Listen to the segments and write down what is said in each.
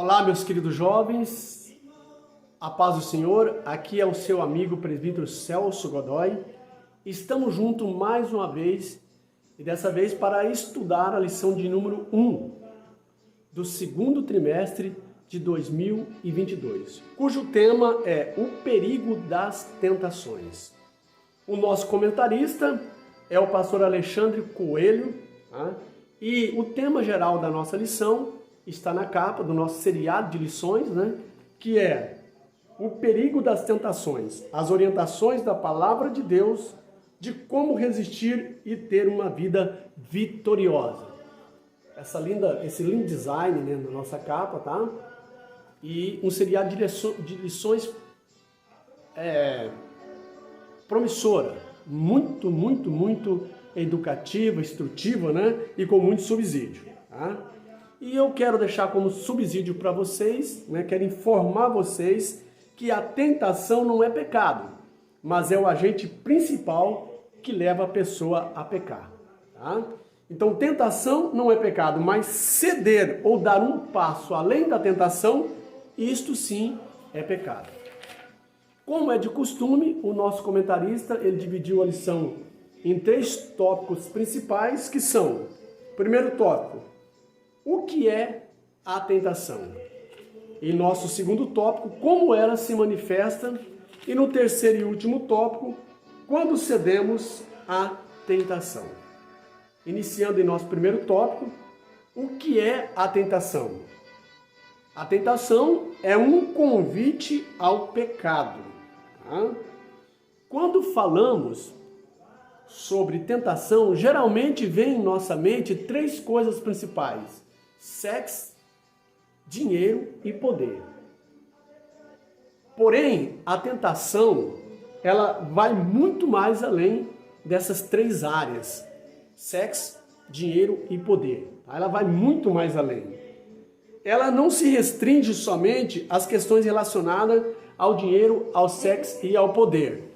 Olá, meus queridos jovens, a paz do Senhor, aqui é o seu amigo presbítero Celso Godoy. Estamos juntos mais uma vez, e dessa vez para estudar a lição de número 1 do segundo trimestre de 2022, cujo tema é o perigo das tentações. O nosso comentarista é o pastor Alexandre Coelho, tá? E o tema geral da nossa lição está na capa do nosso seriado de lições, né? Que é o perigo das tentações, as orientações da palavra de Deus de como resistir e ter uma vida vitoriosa. Esse lindo design, né, na nossa capa, tá? E um seriado de lições promissora, muito educativa, instrutiva, né? E com muito subsídio, tá? E eu quero deixar como subsídio para vocês, né? Quero informar vocês que a tentação não é pecado, mas é o agente principal que leva a pessoa a pecar, tá? Então, tentação não é pecado, mas ceder ou dar um passo além da tentação, isto sim é pecado. Como é de costume, o nosso comentarista, ele dividiu a lição em 3 tópicos principais, que são: primeiro tópico, o que é a tentação? E nosso segundo tópico, como ela se manifesta? E no terceiro e último tópico, quando cedemos à tentação. Iniciando em nosso primeiro tópico, o que é a tentação? A tentação é um convite ao pecado. Tá? Quando falamos sobre tentação, geralmente vem em nossa mente 3 coisas principais: sexo, dinheiro e poder. Porém, a tentação, ela vai muito mais além dessas 3 áreas: sexo, dinheiro e poder. Ela vai muito mais além. Ela não se restringe somente às questões relacionadas ao dinheiro, ao sexo e ao poder.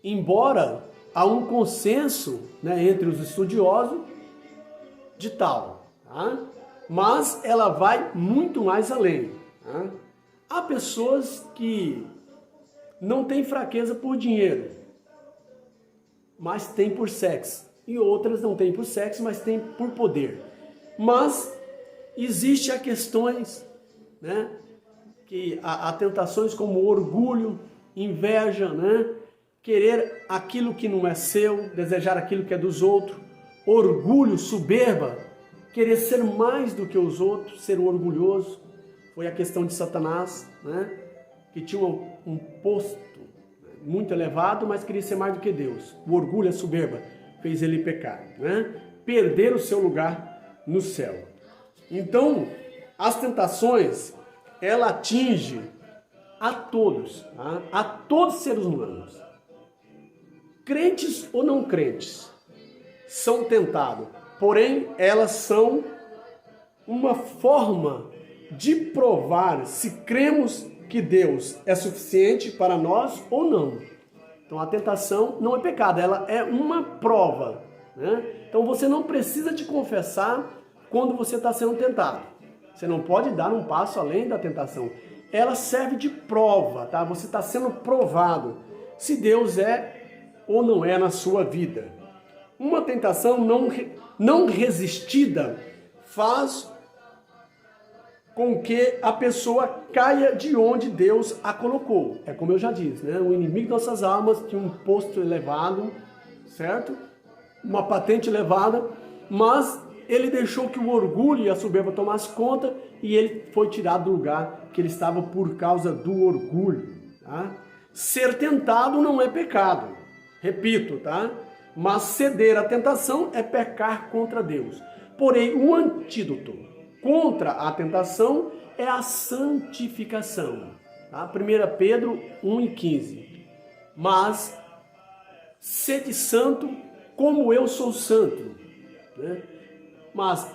Embora há um consenso, né, entre os estudiosos de tal, tá? Mas ela vai muito mais além. Tá? Há pessoas que não têm fraqueza por dinheiro, mas têm por sexo. E outras não têm por sexo, mas têm por poder. Mas existe a questões, né, que há tentações como orgulho, inveja, né, querer aquilo que não é seu, desejar aquilo que é dos outros, orgulho, soberba, querer ser mais do que os outros, ser orgulhoso. Foi a questão de Satanás, né, que tinha um posto muito elevado, mas queria ser mais do que Deus. O orgulho, a soberba, fez ele pecar, né? Perder o seu lugar no céu. Então, as tentações, ela atinge a todos, tá? A todos os seres humanos. Crentes ou não crentes são tentados, porém elas são uma forma de provar se cremos que Deus é suficiente para nós ou não. Então a tentação não é pecado, ela é uma prova, né? Então você não precisa de confessar quando você está sendo tentado. Você não pode dar um passo além da tentação. Ela serve de prova, tá? Você está sendo provado se Deus é ou não é na sua vida. Uma tentação não resistida faz com que a pessoa caia de onde Deus a colocou. É como eu já disse, né? O inimigo de nossas almas tinha um posto elevado, certo? Uma patente elevada, mas ele deixou que o orgulho e a soberba tomassem conta e ele foi tirado do lugar que ele estava por causa do orgulho. Tá? Ser tentado não é pecado, repito, tá? Mas ceder à tentação é pecar contra Deus. Porém, o antídoto contra a tentação é a santificação. Tá? 1 Pedro 1,15. Mas sede santo como eu sou santo. Né? Mas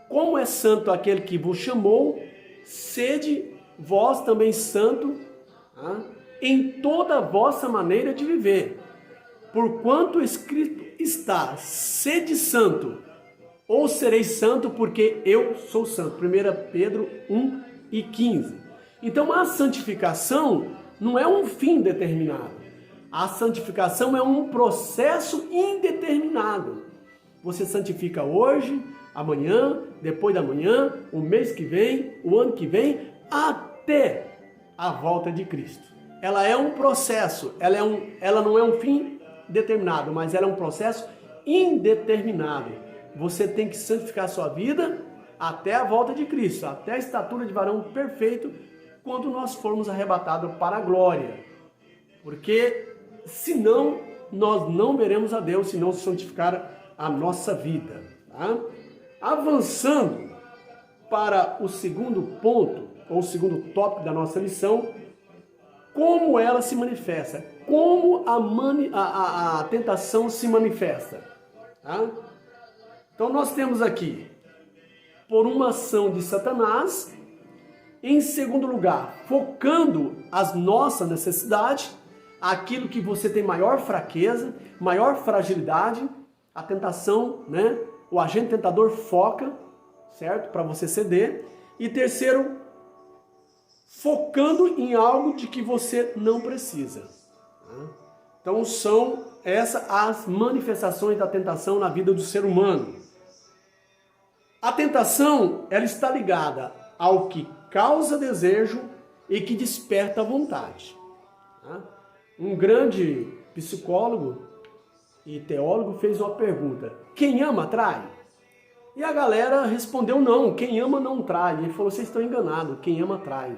como é santo aquele que vos chamou, sede vós também santo, tá? Em toda a vossa maneira de viver. Porquanto escrito está: sede santo, ou sereis santo porque eu sou santo. 1 Pedro 1:15. Então a santificação não é um fim determinado. A santificação é um processo indeterminado. Você santifica hoje, amanhã, depois da manhã, o mês que vem, o ano que vem, até a volta de Cristo. Ela é um processo, ela não é um fim determinado, mas ela é um processo indeterminado. Você tem que santificar a sua vida até a volta de Cristo, até a estatura de varão perfeito, quando nós formos arrebatados para a glória. Porque senão nós não veremos a Deus, se não santificar a nossa vida. Tá? Avançando para o segundo ponto, ou o segundo tópico da nossa lição, como ela se manifesta, como a tentação se manifesta. Tá? Então nós temos aqui, por uma ação de Satanás, em segundo lugar, focando as nossas necessidades, aquilo que você tem maior fraqueza, maior fragilidade, a tentação, né? O agente tentador foca, certo? Para você ceder. E terceiro, focando em algo de que você não precisa. Então são essas as manifestações da tentação na vida do ser humano. A tentação, ela está ligada ao que causa desejo e que desperta a vontade. Um grande psicólogo e teólogo fez uma pergunta: quem ama trai? E a galera respondeu não, quem ama não trai. Ele falou: vocês estão enganados, quem ama trai.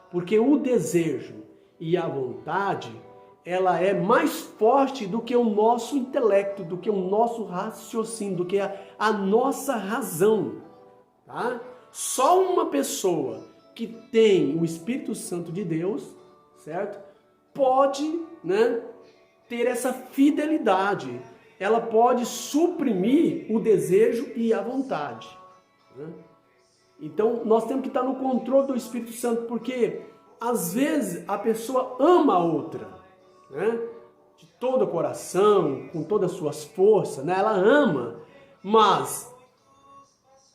Porque o desejo e a vontade, ela é mais forte do que o nosso intelecto, do que o nosso raciocínio, do que a nossa razão. Tá? Só uma pessoa que tem o Espírito Santo de Deus, certo? Pode, né, ter essa fidelidade. Ela pode suprimir o desejo e a vontade. Né? Então, nós temos que estar no controle do Espírito Santo, porque às vezes a pessoa ama a outra, né? De todo o coração, com todas as suas forças, né? Ela ama, mas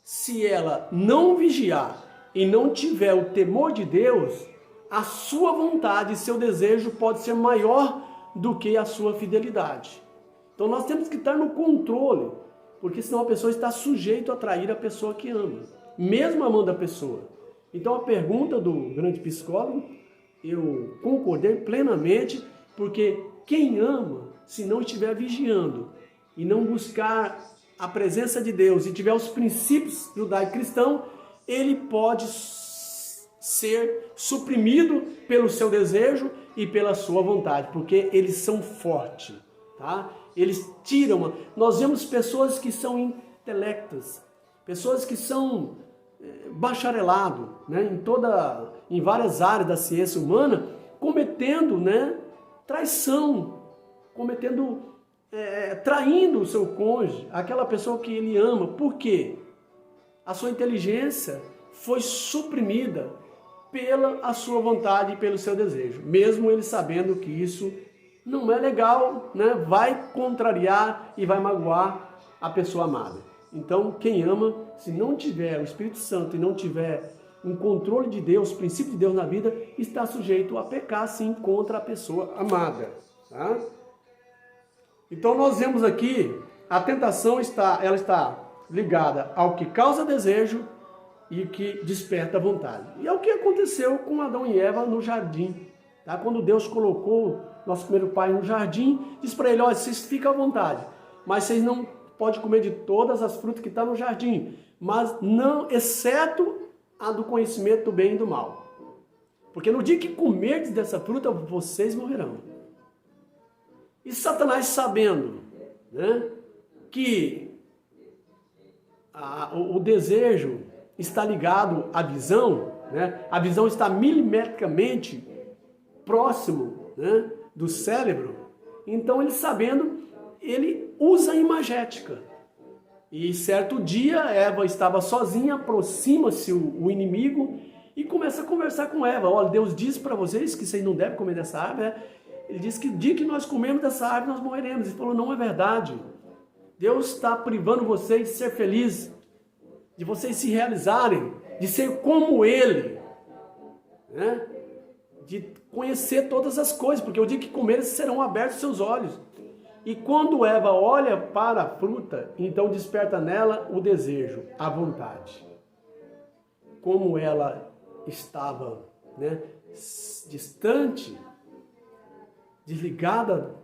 se ela não vigiar e não tiver o temor de Deus, a sua vontade e seu desejo pode ser maior do que a sua fidelidade. Então nós temos que estar no controle, porque senão a pessoa está sujeita a trair a pessoa que ama, mesmo amando a pessoa. Então a pergunta do grande psicólogo, eu concordei plenamente, porque quem ama, se não estiver vigiando e não buscar a presença de Deus e tiver os princípios judaico-cristãos, ele pode ser suprimido pelo seu desejo e pela sua vontade, porque eles são fortes, tá? Eles tiram. Nós vemos pessoas que são intelectas, pessoas que são bacharelado, né, em várias áreas da ciência humana, cometendo, né, traição, traindo o seu cônjuge, aquela pessoa que ele ama. Por quê? A sua inteligência foi suprimida pela sua vontade e pelo seu desejo, mesmo ele sabendo que isso não é legal, né? Vai contrariar e vai magoar a pessoa amada. Então, quem ama, se não tiver o Espírito Santo e não tiver um controle de Deus, princípio de Deus na vida, está sujeito a pecar, sim, contra a pessoa amada. Tá? Então, nós vemos aqui, a tentação está ligada ao que causa desejo e que desperta vontade. E é o que aconteceu com Adão e Eva no jardim. Tá? Quando Deus colocou nosso primeiro pai no jardim, disse para ele: olha, vocês ficam à vontade, mas vocês não podem comer de todas as frutas que estão no jardim, mas não, exceto a do conhecimento do bem e do mal. Porque no dia que comerdes dessa fruta, vocês morrerão. E Satanás, sabendo, né, que o desejo está ligado à visão, né, a visão está milimetricamente próximo, né, do cérebro, então ele, sabendo, ele usa a imagética. E certo dia Eva estava sozinha, aproxima-se o inimigo e começa a conversar com Eva. Olha, Deus disse para vocês que vocês não devem comer dessa árvore. Ele disse que o dia que nós comemos dessa árvore nós morreremos. Ele falou: não é verdade. Deus está privando vocês de ser felizes, de vocês se realizarem, de ser como Ele, né? De conhecer todas as coisas, porque o dia que comerem serão abertos seus olhos. E quando Eva olha para a fruta, então desperta nela o desejo, a vontade. Como ela estava, né, distante, desligada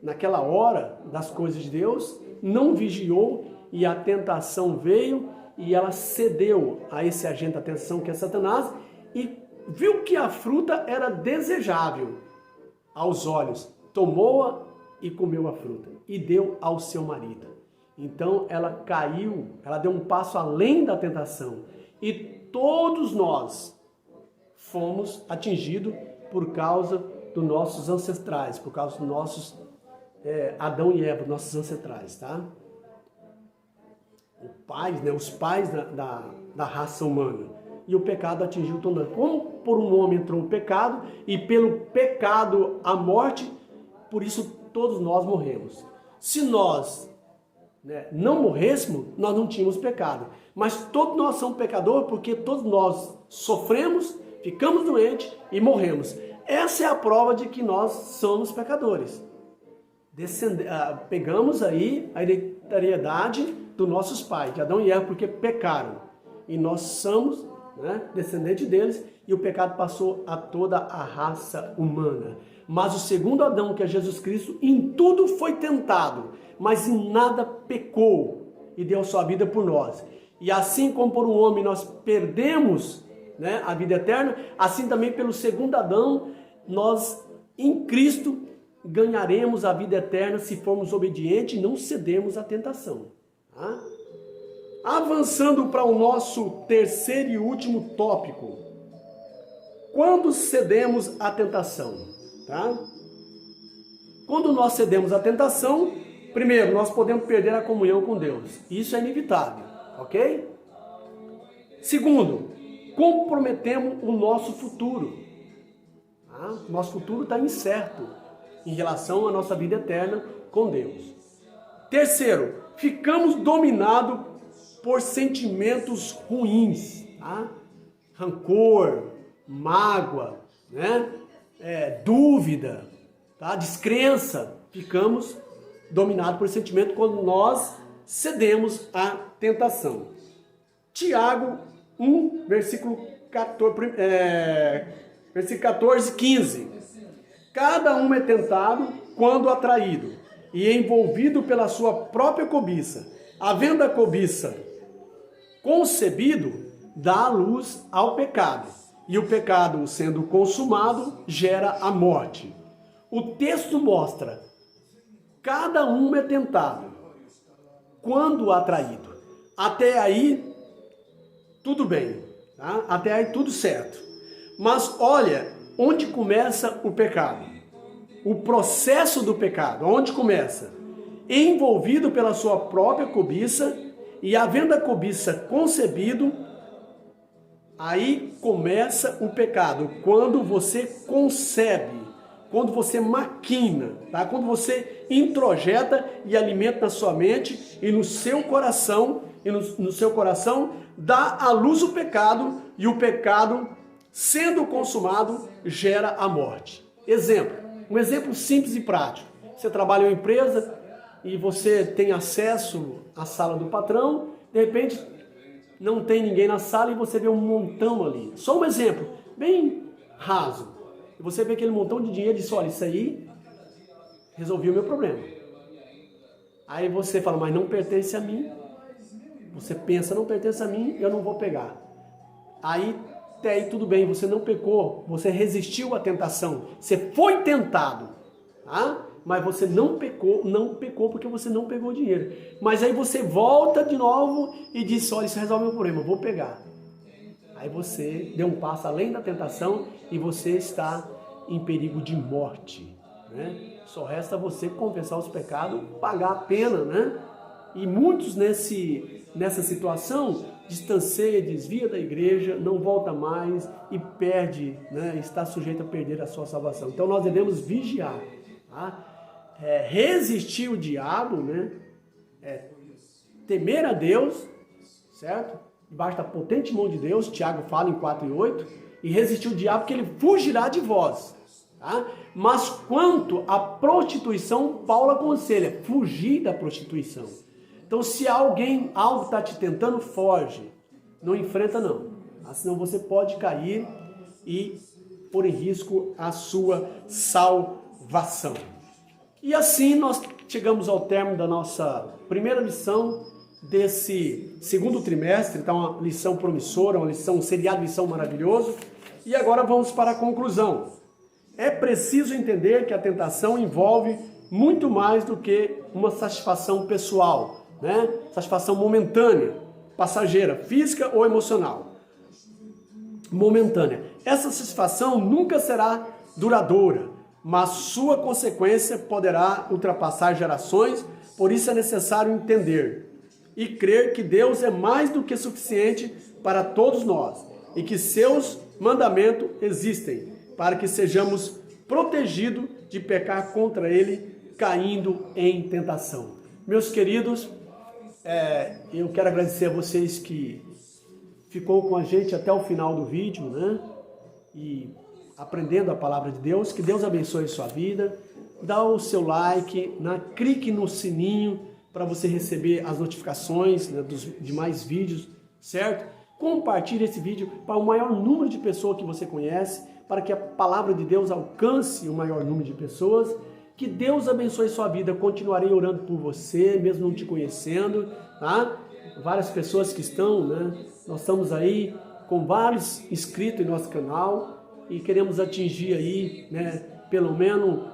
naquela hora das coisas de Deus, não vigiou e a tentação veio e ela cedeu a esse agente da tentação que é Satanás e viu que a fruta era desejável aos olhos, tomou-a e comeu a fruta e deu ao seu marido. Então ela caiu, ela deu um passo além da tentação e todos nós fomos atingidos por causa dos nossos ancestrais, por causa dos nossos Adão e Eva, nossos ancestrais, tá? Os pais da raça humana. E o pecado atingiu todo mundo. Como por um homem entrou o pecado e pelo pecado a morte, por isso todos nós morremos. Se nós, né, não morrêssemos, nós não tínhamos pecado. Mas todos nós somos pecadores porque todos nós sofremos, ficamos doentes e morremos. Essa é a prova de que nós somos pecadores. Pegamos aí a hereditariedade dos nossos pais, de Adão e Eva, porque pecaram. E nós somos, né, descendentes deles, e o pecado passou a toda a raça humana. Mas o segundo Adão, que é Jesus Cristo, em tudo foi tentado, mas em nada pecou e deu sua vida por nós. E assim como por um homem nós perdemos, né, a vida eterna, assim também pelo segundo Adão, nós em Cristo ganharemos a vida eterna se formos obedientes e não cedermos à tentação. Tá? Avançando para o nosso terceiro e último tópico. Quando cedemos à tentação? Tá? Quando nós cedemos à tentação, primeiro, nós podemos perder a comunhão com Deus. Isso é inevitável, ok? Segundo, comprometemos o nosso futuro. Tá? Nosso futuro está incerto em relação à nossa vida eterna com Deus. Terceiro, ficamos dominados por sentimentos ruins, tá? Rancor, mágoa, né? Dúvida, tá? Descrença. Ficamos dominados por sentimento quando nós cedemos à tentação. Tiago 1, versículo 14, 15. Cada um é tentado quando atraído e envolvido pela sua própria cobiça. Havendo a cobiça concebido, dá a luz ao pecado. E o pecado, sendo consumado, gera a morte. O texto mostra, cada um é tentado quando atraído. Até aí, tudo bem. Tá? Até aí, tudo certo. Mas olha, onde começa o pecado? O processo do pecado, onde começa? Envolvido pela sua própria cobiça, e havendo a cobiça concebido, aí começa o pecado. Quando você concebe, quando você maquina, tá? Quando você introjeta e alimenta na sua mente e no seu coração, dá à luz o pecado, e o pecado, sendo consumado, gera a morte. Um exemplo simples e prático. Você trabalha em uma empresa e você tem acesso à sala do patrão, de repente não tem ninguém na sala e você vê um montão ali. Só um exemplo, bem raso. E você vê aquele montão de dinheiro e diz, olha, isso aí resolveu o meu problema. Aí você fala, mas não pertence a mim. Você pensa, não pertence a mim, eu não vou pegar. Aí, até aí tudo bem, você não pecou, você resistiu à tentação, você foi tentado, tá? Mas você não pecou porque você não pegou o dinheiro. Mas aí você volta de novo e diz, olha, isso resolve o meu problema, eu vou pegar. Aí você deu um passo além da tentação e você está em perigo de morte, né? Só resta você confessar os pecados, pagar a pena, né? E muitos nessa situação distancia, desvia da igreja, não volta mais e perde, né? Está sujeito a perder a sua salvação. Então nós devemos vigiar, tá? Resistir o diabo, né? temer a Deus, certo? Debaixo da potente mão de Deus, Tiago fala em 4:8, e resistir o diabo que ele fugirá de vós. Tá? Mas quanto à prostituição, Paulo aconselha, fugir da prostituição. Então se algo está te tentando, foge. Não enfrenta não. Tá? Senão você pode cair e pôr em risco a sua salvação. E assim nós chegamos ao término da nossa primeira lição desse segundo trimestre. Então uma lição promissora, um seriado de lição maravilhoso. E agora vamos para a conclusão. É preciso entender que a tentação envolve muito mais do que uma satisfação pessoal, né? Satisfação momentânea, passageira, física ou emocional. Momentânea. Essa satisfação nunca será duradoura, mas sua consequência poderá ultrapassar gerações, por isso é necessário entender e crer que Deus é mais do que suficiente para todos nós e que seus mandamentos existem para que sejamos protegidos de pecar contra Ele, caindo em tentação. Meus queridos, eu quero agradecer a vocês que ficou com a gente até o final do vídeo, né? E aprendendo a palavra de Deus. Que Deus abençoe a sua vida. Dá o seu like, clique no sininho para você receber as notificações, né, dos demais vídeos, certo? Compartilhe esse vídeo para o maior número de pessoas que você conhece, para que a palavra de Deus alcance o maior número de pessoas. Que Deus abençoe sua vida. Continuarei orando por você, mesmo não te conhecendo, tá? Várias pessoas que estão, né? Nós estamos aí com vários inscritos em nosso canal e queremos atingir aí, né, pelo menos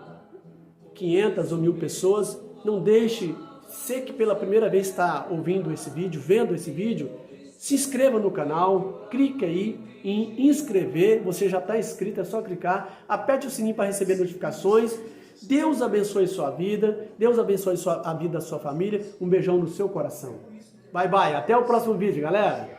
500 ou 1000 pessoas. Não deixe, você que pela primeira vez está ouvindo esse vídeo, vendo esse vídeo, se inscreva no canal, clique aí em inscrever, você já está inscrito, é só clicar, aperte o sininho para receber notificações. Deus abençoe sua vida, Deus abençoe a vida da sua família, um beijão no seu coração. Bye, bye, até o próximo vídeo, galera!